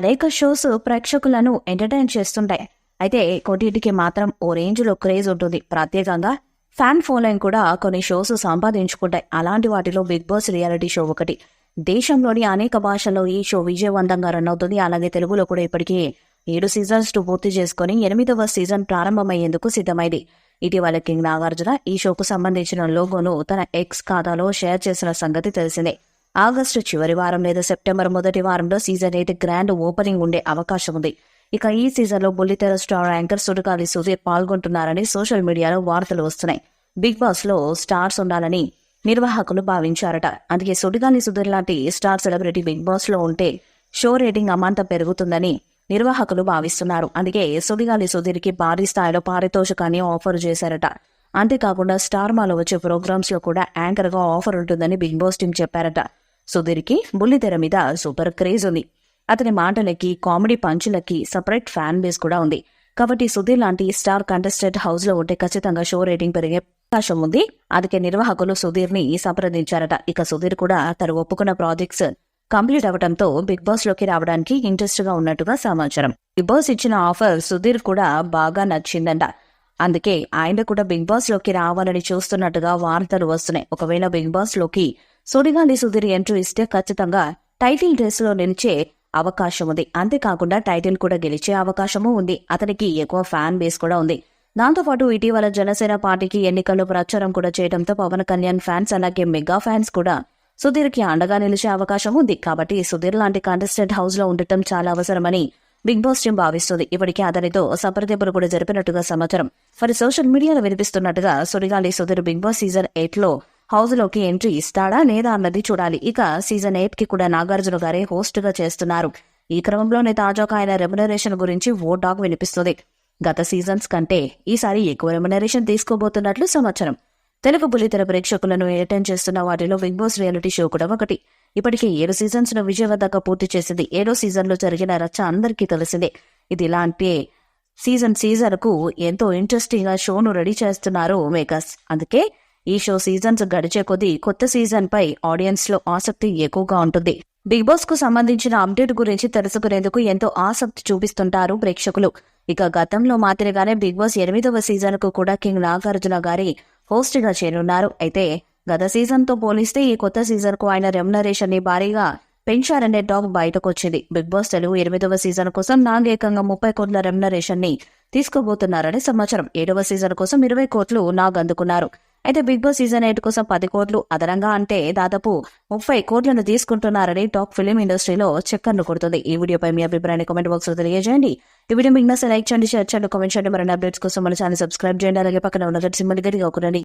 అనేక షోస్ ప్రేక్షకులను ఎంటర్టైన్ చేస్తుంటాయి. అయితే కొన్నిటికి మాత్రం ఓ రేంజ్లో క్రేజ్ ఉంటుంది. ప్రత్యేకంగా ఫ్యాన్ ఫాలోయింగ్ కూడా కొన్ని షోస్ సంపాదించుకుంటాయి. అలాంటి వాటిలో బిగ్ బాస్ రియాలిటీ షో ఒకటి. దేశంలోని అనేక భాషల్లో ఈ షో విజయవంతంగా రన్ అవుతుంది. అలాగే తెలుగులో కూడా ఇప్పటికీ 7 సీజన్స్ పూర్తి చేసుకుని 8వ సీజన్ ప్రారంభమయ్యేందుకు సిద్ధమైంది. ఇటీవల కింగ్ నాగార్జున ఈ షోకు సంబంధించిన లోగోను తన ఎక్స్ ఖాతాలో షేర్ చేసిన సంగతి తెలిసిందే. ఆగస్టు చివరి వారం లేదా సెప్టెంబర్ మొదటి వారంలో సీజన్ 8 గ్రాండ్ ఓపెనింగ్ ఉండే అవకాశం ఉంది. ఇక ఈ సీజన్లో బుల్లితెర star anchor Sudigali Sudheer పాల్గొంటున్నారని social మీడియాలో వార్తలు వస్తున్నాయి. బిగ్ బాస్ లో స్టార్స్ ఉండాలని నిర్వాహకులు భావించారట. అందుకే సుడిగాలి సుధీర్ లాంటి స్టార్ సెలబ్రిటీ బిగ్ బాస్ లో ఉంటే షో రేటింగ్ అమాంతం పెరుగుతుందని నిర్వాహకులు భావిస్తున్నారు. అందుకే సుడిగాలి సుధీర్కి భారీ స్థాయిలో పారితోషికాన్ని ఆఫర్ చేశారట. అంతేకాకుండా స్టార్ మాలో వచ్చే ప్రోగ్రామ్స్ లో కూడా యాంకర్ గా ఆఫర్ ఉంటుందని బిగ్ బాస్ టీం చెప్పారట. సుధీర్కి బుల్లితెర మీద సూపర్ క్రేజ్ ఉంది. అతని మాటలకి, కామెడీ పంచులకి సపరేట్ ఫ్యాన్ బేస్ కూడా ఉంది. కాబట్టి సుధీర్ లాంటి స్టార్ కంటెస్టెంట్ హౌస్ లో ఉంటే ఖచ్చితంగా షో రేటింగ్ పెరిగే అవకాశం ఉంది. అందుకే నిర్వాహకులు సుధీర్ ని సంప్రదించారట. ఇక సుధీర్ కూడా తను ఒప్పుకున్న ప్రాజెక్ట్స్ కంప్లీట్ అవడంతో బిగ్ బాస్ లోకి రావడానికి ఇంట్రెస్ట్ గా ఉన్నట్టుగా సమాచారం. బిగ్ బాస్ ఇచ్చిన ఆఫర్ సుధీర్ కూడా బాగా నచ్చిందంట. అందుకే ఆయన కూడా బిగ్ బాస్ లోకి రావాలని చూస్తున్నట్టుగా వార్తలు వస్తున్నాయి. ఒకవేళ బిగ్ బాస్ లోకి సుడిగాలి సుధీర్ ఎంట్రీ ఇస్తే ఖచ్చితంగా టైటిల్ రేస్ లో నిలిచే అవకాశం ఉంది. అంతేకాకుండా టైటిల్ కూడా గెలిచే అవకాశము ఉంది. అతనికి ఎక్కువ ఫ్యాన్ బేస్ కూడా ఉంది. దాంతోపాటు ఇటీవల జనసేన పార్టీకి ఎన్నికల్లో ప్రచారం కూడా చేయడంతో పవన్ కళ్యాణ్ ఫ్యాన్స్ అలాగే మెగా ఫ్యాన్స్ కూడా సుధీర్ కి అండగా నిలిచే అవకాశం ఉంది. కాబట్టి సుధీర్ లాంటి కంటెస్టెంట్ హౌస్ లో ఉండటం చాలా అవసరమని బిగ్ బాస్ టీం భావిస్తుంది. ఇప్పటికే అతనితో సంప్రదింపులు కూడా జరిపినట్టుగా సమాచారం. మరి సోషల్ మీడియాలో వినిపిస్తున్నట్టుగా Sudigali Sudheer big boss season 8 లో హౌస్ లోకి ఎంట్రీ ఇస్తాడా లేదా అన్నది చూడాలి. ఇక సీజన్ 8 కి కూడా నాగార్జున గారే హోస్ట్ గా చేస్తున్నారు. ఈ క్రమంలోనే తాజాగా ఆయన రెమ్యునరేషన్ గురించి ఓ టాక్ వినిపిస్తుంది. గత సీజన్స్ కంటే ఈసారి ఎక్కువ రెమ్యునరేషన్ తీసుకోబోతున్నట్లు సమాచారం. తెలుగు బుల్లితెర ప్రేక్షకులను ఎంటర్టైన్ చేస్తున్న వాటిలో బిగ్ బాస్ రియాలిటీ షో కూడా ఒకటి. ఇప్పటికే 7 సీజన్స్ ను విజయవంతంగా పూర్తి చేసింది. 7వ సీజన్ లో జరిగిన రచ్చ అందరికీ తెలిసిందే. ఇది ఇలాంటి సీజన్ కు ఎంతో ఇంట్రెస్టింగ్ గా షోను రెడీ చేస్తున్నారు మేకర్స్. అందుకే ఈ షో సీజన్స్ గడిచే కొద్దీ కొత్త సీజన్ పై ఆడియన్స్ లో ఆసక్తి ఎక్కువగా ఉంటుంది. బిగ్ బాస్ కు సంబంధించిన అప్డేట్ గురించి తెలుసుకునేందుకు ఎంతో ఆసక్తి చూపిస్తుంటారు ప్రేక్షకులు. ఇక గతంలో మాదిరిగానే బిగ్ బాస్ 8వ సీజన్ కు కూడా కింగ్ నాగార్జున గారి హోస్ట్ గా చేరున్నారు. అయితే గత సీజన్ తో పోలిస్తే ఈ కొత్త సీజన్ కు ఆయన రెమ్యునరేషన్ ని భారీగా పెంచారనే టాక్ బయటకు వచ్చింది. బిగ్ బాస్ తెలుగు 8వ సీజన్ కోసం నాగ్ ఏకంగా 30 కోట్ల రెమ్యునరేషన్ ని తీసుకోబోతున్నారని సమాచారం. 7వ సీజన్ కోసం 20 కోట్లు నాగ్ అందుకున్నారు. అయితే బిగ్ బాస్ సీజన్ 8 కోసం 10 కోట్లు అదనంగా అంటే దాదాపు 30 కోట్లను తీసుకుంటున్నారని టాక్ ఫిలిం ఇండస్ట్రీలో చక్కర్ను కొడుతుంది. ఈ వీడియోపై మీ అభిప్రాయాన్ని కామెంట్ బాక్స్ లో తెలియజేయండి. ఈ వీడియో మీకు నచ్చితే లైక్ చేయండి, షేర్ చేయండి, కామెంట్ చేయండి. మరిన్ని అప్డేట్స్ కోసం మన ఛానల్ సబ్స్క్రైబ్ చేయండి. అలాగే పక్కన ఉన్న గంట సింబల్ గట్టిగా కొనండి.